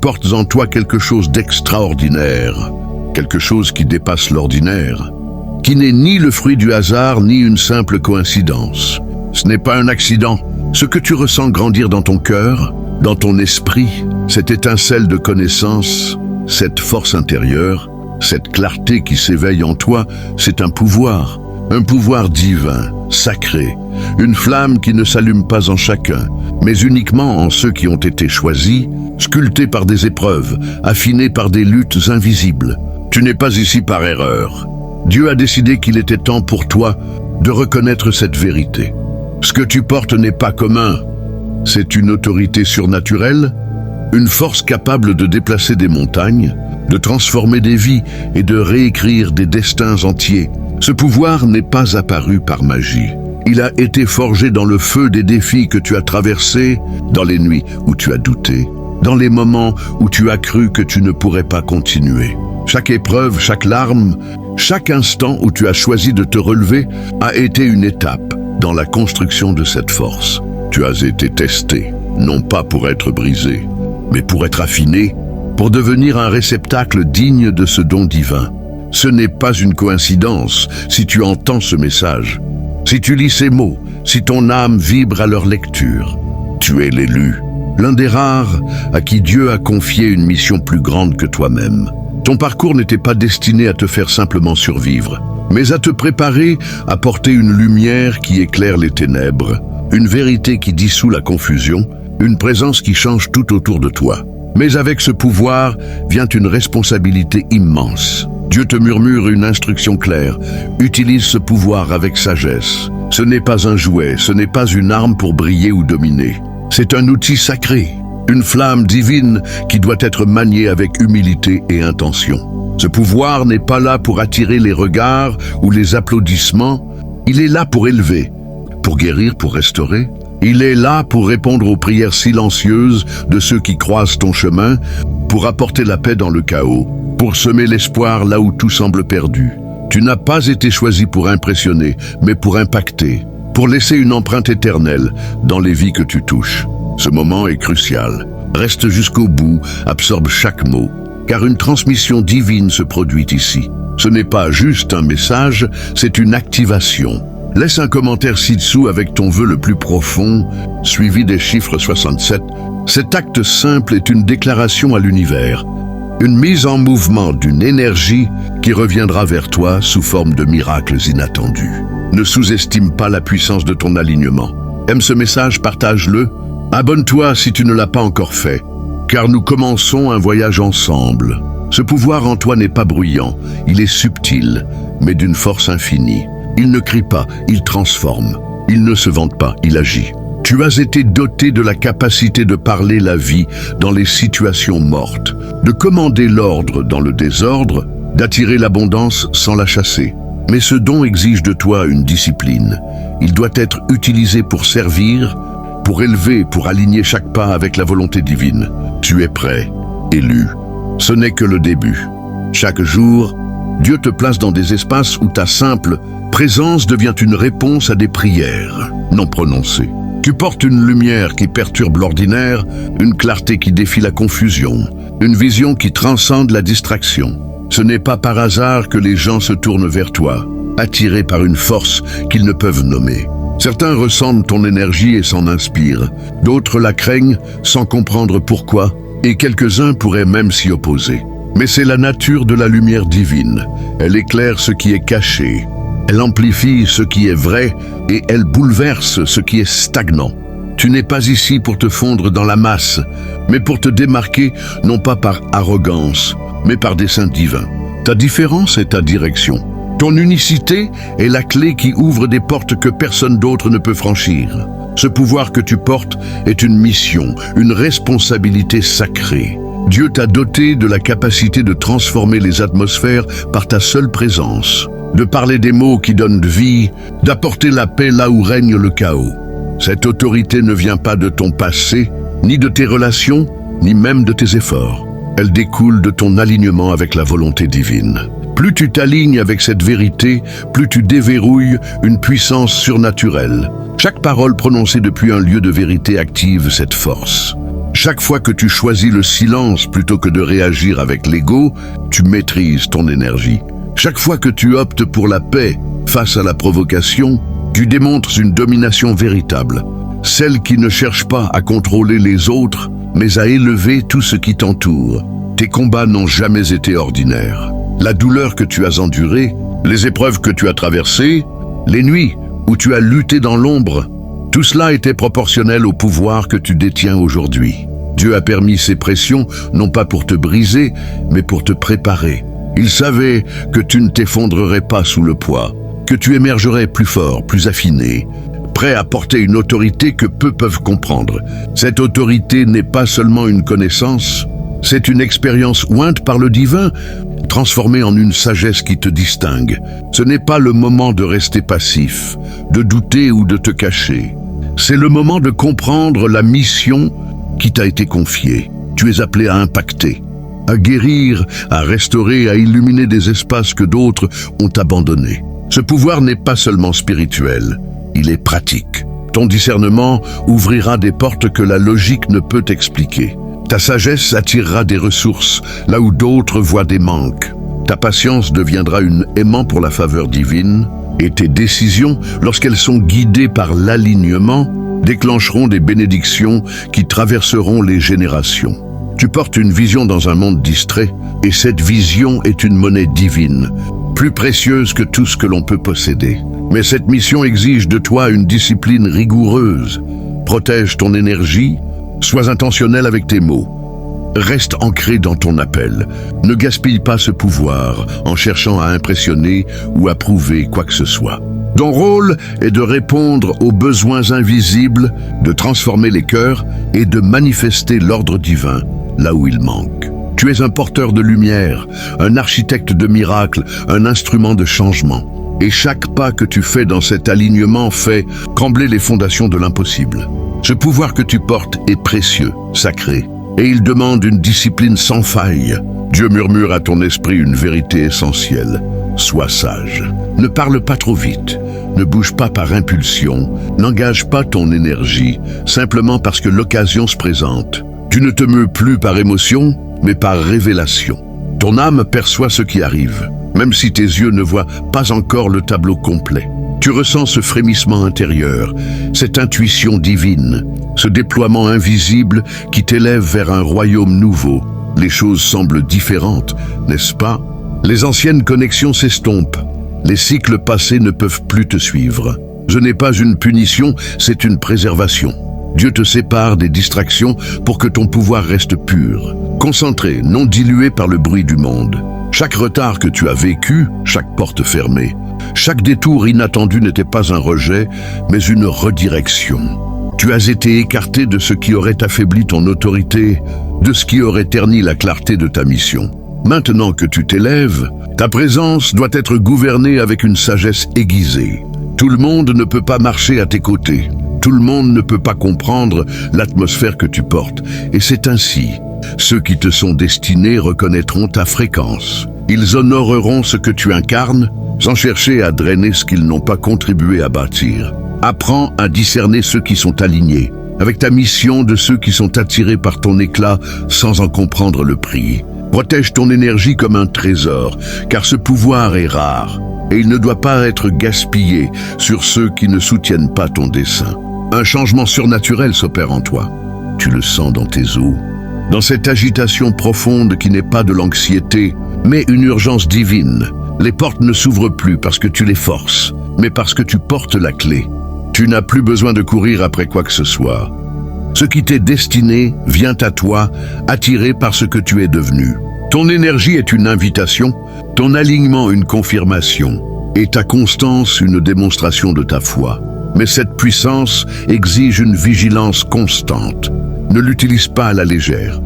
portes en toi quelque chose d'extraordinaire, quelque chose qui dépasse l'ordinaire, qui n'est ni le fruit du hasard ni une simple coïncidence. Ce n'est pas un accident. Ce que tu ressens grandir dans ton cœur, dans ton esprit, cette étincelle de connaissance, cette force intérieure, cette clarté qui s'éveille en toi, c'est un pouvoir divin, sacré, une flamme qui ne s'allume pas en chacun, mais uniquement en ceux qui ont été choisis, sculptés par des épreuves, affinés par des luttes invisibles. Tu n'es pas ici par erreur. Dieu a décidé qu'il était temps pour toi de reconnaître cette vérité. Ce que tu portes n'est pas commun. C'est une autorité surnaturelle, une force capable de déplacer des montagnes, de transformer des vies et de réécrire des destins entiers. Ce pouvoir n'est pas apparu par magie. Il a été forgé dans le feu des défis que tu as traversés, dans les nuits où tu as douté, dans les moments où tu as cru que tu ne pourrais pas continuer. Chaque épreuve, chaque larme, chaque instant où tu as choisi de te relever a été une étape dans la construction de cette force. Tu as été testé, non pas pour être brisé, mais pour être affiné, pour devenir un réceptacle digne de ce don divin. Ce n'est pas une coïncidence si tu entends ce message, si tu lis ces mots, si ton âme vibre à leur lecture. Tu es l'élu, l'un des rares à qui Dieu a confié une mission plus grande que toi-même. Ton parcours n'était pas destiné à te faire simplement survivre, mais à te préparer à porter une lumière qui éclaire les ténèbres, une vérité qui dissout la confusion, une présence qui change tout autour de toi. Mais avec ce pouvoir vient une responsabilité immense. Dieu te murmure une instruction claire. Utilise ce pouvoir avec sagesse. Ce n'est pas un jouet, ce n'est pas une arme pour briller ou dominer. C'est un outil sacré, une flamme divine qui doit être maniée avec humilité et intention. Ce pouvoir n'est pas là pour attirer les regards ou les applaudissements. Il est là pour élever, pour guérir, pour restaurer. Il est là pour répondre aux prières silencieuses de ceux qui croisent ton chemin, pour apporter la paix dans le chaos, pour semer l'espoir là où tout semble perdu. Tu n'as pas été choisi pour impressionner, mais pour impacter, pour laisser une empreinte éternelle dans les vies que tu touches. Ce moment est crucial. Reste jusqu'au bout, absorbe chaque mot, car une transmission divine se produit ici. Ce n'est pas juste un message, c'est une activation. Laisse un commentaire ci-dessous avec ton vœu le plus profond, suivi des chiffres 67. Cet acte simple est une déclaration à l'univers, une mise en mouvement d'une énergie qui reviendra vers toi sous forme de miracles inattendus. Ne sous-estime pas la puissance de ton alignement. Aime ce message, partage-le. Abonne-toi si tu ne l'as pas encore fait, car nous commençons un voyage ensemble. Ce pouvoir en toi n'est pas bruyant, il est subtil, mais d'une force infinie. Il ne crie pas, il transforme. Il ne se vante pas, il agit. Tu as été doté de la capacité de parler la vie dans les situations mortes, de commander l'ordre dans le désordre, d'attirer l'abondance sans la chasser. Mais ce don exige de toi une discipline. Il doit être utilisé pour servir, pour élever, pour aligner chaque pas avec la volonté divine. Tu es prêt, élu. Ce n'est que le début. Chaque jour, Dieu te place dans des espaces où ta simple présence devient une réponse à des prières non prononcées. Tu portes une lumière qui perturbe l'ordinaire, une clarté qui défie la confusion, une vision qui transcende la distraction. Ce n'est pas par hasard que les gens se tournent vers toi, attirés par une force qu'ils ne peuvent nommer. Certains ressentent ton énergie et s'en inspirent, d'autres la craignent sans comprendre pourquoi, et quelques-uns pourraient même s'y opposer. Mais c'est la nature de la lumière divine. Elle éclaire ce qui est caché, elle amplifie ce qui est vrai et elle bouleverse ce qui est stagnant. Tu n'es pas ici pour te fondre dans la masse, mais pour te démarquer non pas par arrogance, mais par dessein divin. Ta différence est ta direction. Ton unicité est la clé qui ouvre des portes que personne d'autre ne peut franchir. Ce pouvoir que tu portes est une mission, une responsabilité sacrée. Dieu t'a doté de la capacité de transformer les atmosphères par ta seule présence, de parler des mots qui donnent vie, d'apporter la paix là où règne le chaos. Cette autorité ne vient pas de ton passé, ni de tes relations, ni même de tes efforts. Elle découle de ton alignement avec la volonté divine. Plus tu t'alignes avec cette vérité, plus tu déverrouilles une puissance surnaturelle. Chaque parole prononcée depuis un lieu de vérité active cette force. Chaque fois que tu choisis le silence plutôt que de réagir avec l'ego, tu maîtrises ton énergie. Chaque fois que tu optes pour la paix face à la provocation, tu démontres une domination véritable, celle qui ne cherche pas à contrôler les autres, mais à élever tout ce qui t'entoure. Tes combats n'ont jamais été ordinaires. La douleur que tu as endurée, les épreuves que tu as traversées, les nuits où tu as lutté dans l'ombre, tout cela était proportionnel au pouvoir que tu détiens aujourd'hui. Dieu a permis ces pressions, non pas pour te briser, mais pour te préparer. Il savait que tu ne t'effondrerais pas sous le poids, que tu émergerais plus fort, plus affiné, prêt à porter une autorité que peu peuvent comprendre. Cette autorité n'est pas seulement une connaissance, c'est une expérience ointe par le divin, transformée en une sagesse qui te distingue. Ce n'est pas le moment de rester passif, de douter ou de te cacher. C'est le moment de comprendre la mission qui t'a été confiée. Tu es appelé à impacter, à guérir, à restaurer, à illuminer des espaces que d'autres ont abandonnés. Ce pouvoir n'est pas seulement spirituel, il est pratique. Ton discernement ouvrira des portes que la logique ne peut expliquer. Ta sagesse attirera des ressources là où d'autres voient des manques. Ta patience deviendra une aimant pour la faveur divine et tes décisions, lorsqu'elles sont guidées par l'alignement, déclencheront des bénédictions qui traverseront les générations. Tu portes une vision dans un monde distrait et cette vision est une monnaie divine, plus précieuse que tout ce que l'on peut posséder. Mais cette mission exige de toi une discipline rigoureuse. Protège ton énergie, sois intentionnel avec tes mots. Reste ancré dans ton appel. Ne gaspille pas ce pouvoir en cherchant à impressionner ou à prouver quoi que ce soit. Ton rôle est de répondre aux besoins invisibles, de transformer les cœurs et de manifester l'ordre divin là où il manque. Tu es un porteur de lumière, un architecte de miracles, un instrument de changement. Et chaque pas que tu fais dans cet alignement fait trembler les fondations de l'impossible. Ce pouvoir que tu portes est précieux, sacré, et il demande une discipline sans faille. Dieu murmure à ton esprit une vérité essentielle. Sois sage. Ne parle pas trop vite. Ne bouge pas par impulsion. N'engage pas ton énergie, simplement parce que l'occasion se présente. Tu ne te meus plus par émotion, mais par révélation. Ton âme perçoit ce qui arrive, même si tes yeux ne voient pas encore le tableau complet. Tu ressens ce frémissement intérieur, cette intuition divine, ce déploiement invisible qui t'élève vers un royaume nouveau. Les choses semblent différentes, n'est-ce pas? Les anciennes connexions s'estompent. Les cycles passés ne peuvent plus te suivre. Ce n'est pas une punition, c'est une préservation. Dieu te sépare des distractions pour que ton pouvoir reste pur, concentré, non dilué par le bruit du monde. Chaque retard que tu as vécu, chaque porte fermée, chaque détour inattendu n'était pas un rejet, mais une redirection. Tu as été écarté de ce qui aurait affaibli ton autorité, de ce qui aurait terni la clarté de ta mission. Maintenant que tu t'élèves, ta présence doit être gouvernée avec une sagesse aiguisée. Tout le monde ne peut pas marcher à tes côtés. Tout le monde ne peut pas comprendre l'atmosphère que tu portes. Et c'est ainsi. Ceux qui te sont destinés reconnaîtront ta fréquence. Ils honoreront ce que tu incarnes, sans chercher à drainer ce qu'ils n'ont pas contribué à bâtir. Apprends à discerner ceux qui sont alignés, avec ta mission de ceux qui sont attirés par ton éclat sans en comprendre le prix. Protège ton énergie comme un trésor, car ce pouvoir est rare, et il ne doit pas être gaspillé sur ceux qui ne soutiennent pas ton dessein. Un changement surnaturel s'opère en toi. Tu le sens dans tes os. Dans cette agitation profonde qui n'est pas de l'anxiété, mais une urgence divine. Les portes ne s'ouvrent plus parce que tu les forces, mais parce que tu portes la clé. Tu n'as plus besoin de courir après quoi que ce soit. Ce qui t'est destiné vient à toi, attiré par ce que tu es devenu. Ton énergie est une invitation, ton alignement une confirmation, et ta constance une démonstration de ta foi. Mais cette puissance exige une vigilance constante. Ne l'utilise pas à la légère.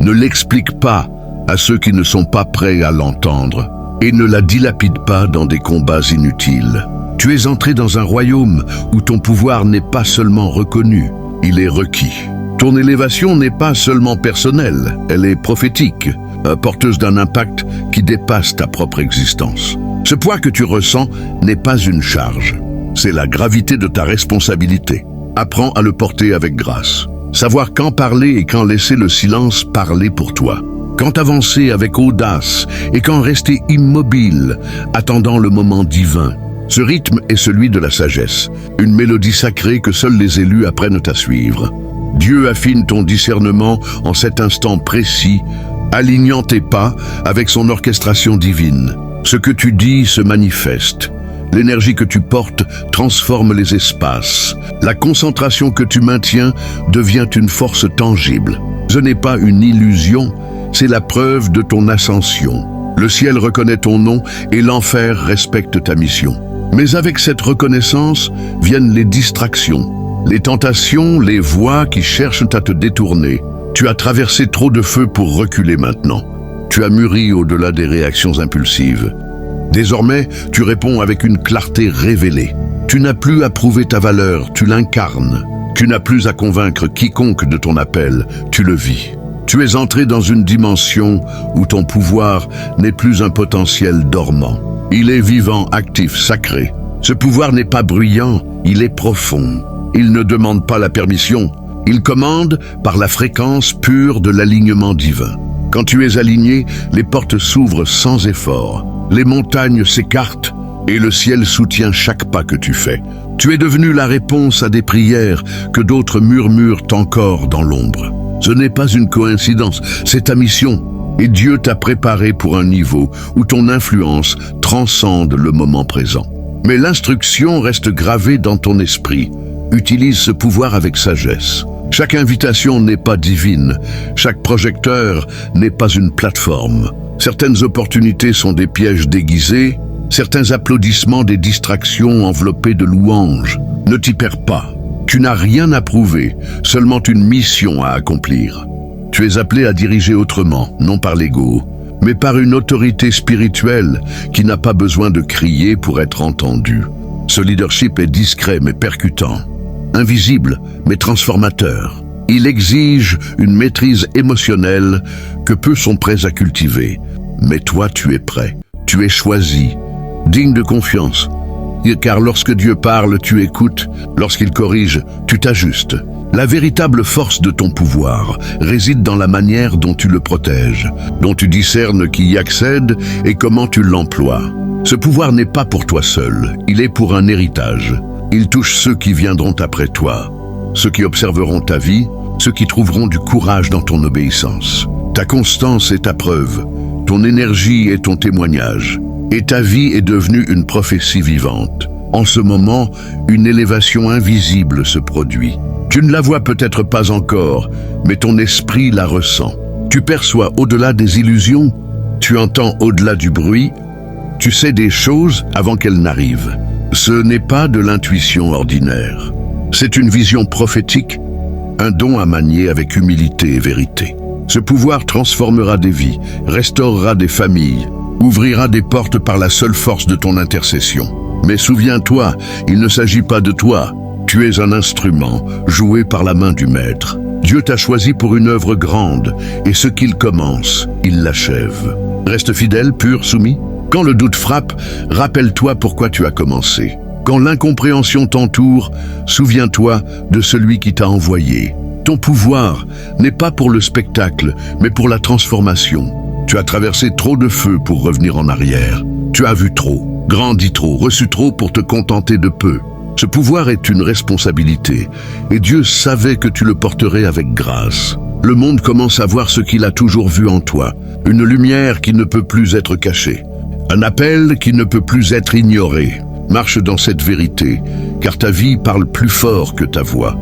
Ne l'explique pas à ceux qui ne sont pas prêts à l'entendre. Et ne la dilapide pas dans des combats inutiles. Tu es entré dans un royaume où ton pouvoir n'est pas seulement reconnu, il est requis. Ton élévation n'est pas seulement personnelle, elle est prophétique, porteuse d'un impact qui dépasse ta propre existence. Ce poids que tu ressens n'est pas une charge, c'est la gravité de ta responsabilité. Apprends à le porter avec grâce. Savoir quand parler et quand laisser le silence parler pour toi. Quand avancer avec audace et quand rester immobile, attendant le moment divin. Ce rythme est celui de la sagesse, une mélodie sacrée que seuls les élus apprennent à suivre. Dieu affine ton discernement en cet instant précis, alignant tes pas avec son orchestration divine. Ce que tu dis se manifeste. L'énergie que tu portes transforme les espaces. La concentration que tu maintiens devient une force tangible. Ce n'est pas une illusion, c'est la preuve de ton ascension. Le ciel reconnaît ton nom et l'enfer respecte ta mission. Mais avec cette reconnaissance viennent les distractions, les tentations, les voix qui cherchent à te détourner. Tu as traversé trop de feu pour reculer maintenant. Tu as mûri au-delà des réactions impulsives. Désormais, tu réponds avec une clarté révélée. Tu n'as plus à prouver ta valeur, tu l'incarnes. Tu n'as plus à convaincre quiconque de ton appel, tu le vis. Tu es entré dans une dimension où ton pouvoir n'est plus un potentiel dormant. Il est vivant, actif, sacré. Ce pouvoir n'est pas bruyant, il est profond. Il ne demande pas la permission, il commande par la fréquence pure de l'alignement divin. Quand tu es aligné, les portes s'ouvrent sans effort. Les montagnes s'écartent et le ciel soutient chaque pas que tu fais. Tu es devenu la réponse à des prières que d'autres murmurent encore dans l'ombre. Ce n'est pas une coïncidence, c'est ta mission. Et Dieu t'a préparé pour un niveau où ton influence transcende le moment présent. Mais l'instruction reste gravée dans ton esprit. Utilise ce pouvoir avec sagesse. Chaque invitation n'est pas divine, chaque projecteur n'est pas une plateforme. Certaines opportunités sont des pièges déguisés, certains applaudissements des distractions enveloppées de louanges. Ne t'y perds pas. Tu n'as rien à prouver, seulement une mission à accomplir. Tu es appelé à diriger autrement, non par l'ego, mais par une autorité spirituelle qui n'a pas besoin de crier pour être entendue. Ce leadership est discret mais percutant, invisible mais transformateur. Il exige une maîtrise émotionnelle que peu sont prêts à cultiver. Mais toi, tu es prêt, tu es choisi, digne de confiance. Car lorsque Dieu parle, tu écoutes, lorsqu'il corrige, tu t'ajustes. La véritable force de ton pouvoir réside dans la manière dont tu le protèges, dont tu discernes qui y accède et comment tu l'emploies. Ce pouvoir n'est pas pour toi seul, il est pour un héritage. Il touche ceux qui viendront après toi, ceux qui observeront ta vie, ceux qui trouveront du courage dans ton obéissance. Ta constance est ta preuve, ton énergie est ton témoignage, et ta vie est devenue une prophétie vivante. En ce moment, une élévation invisible se produit. Tu ne la vois peut-être pas encore, mais ton esprit la ressent. Tu perçois au-delà des illusions, tu entends au-delà du bruit, tu sais des choses avant qu'elles n'arrivent. Ce n'est pas de l'intuition ordinaire. C'est une vision prophétique, un don à manier avec humilité et vérité. Ce pouvoir transformera des vies, restaurera des familles, ouvrira des portes par la seule force de ton intercession. Mais souviens-toi, il ne s'agit pas de toi. Tu es un instrument, joué par la main du Maître. Dieu t'a choisi pour une œuvre grande, et ce qu'il commence, il l'achève. Reste fidèle, pur, soumis. Quand le doute frappe, rappelle-toi pourquoi tu as commencé. Quand l'incompréhension t'entoure, souviens-toi de celui qui t'a envoyé. Ton pouvoir n'est pas pour le spectacle, mais pour la transformation. Tu as traversé trop de feux pour revenir en arrière. Tu as vu trop, grandi trop, reçu trop pour te contenter de peu. Ce pouvoir est une responsabilité, et Dieu savait que tu le porterais avec grâce. Le monde commence à voir ce qu'il a toujours vu en toi, une lumière qui ne peut plus être cachée, un appel qui ne peut plus être ignoré. Marche dans cette vérité, car ta vie parle plus fort que ta voix.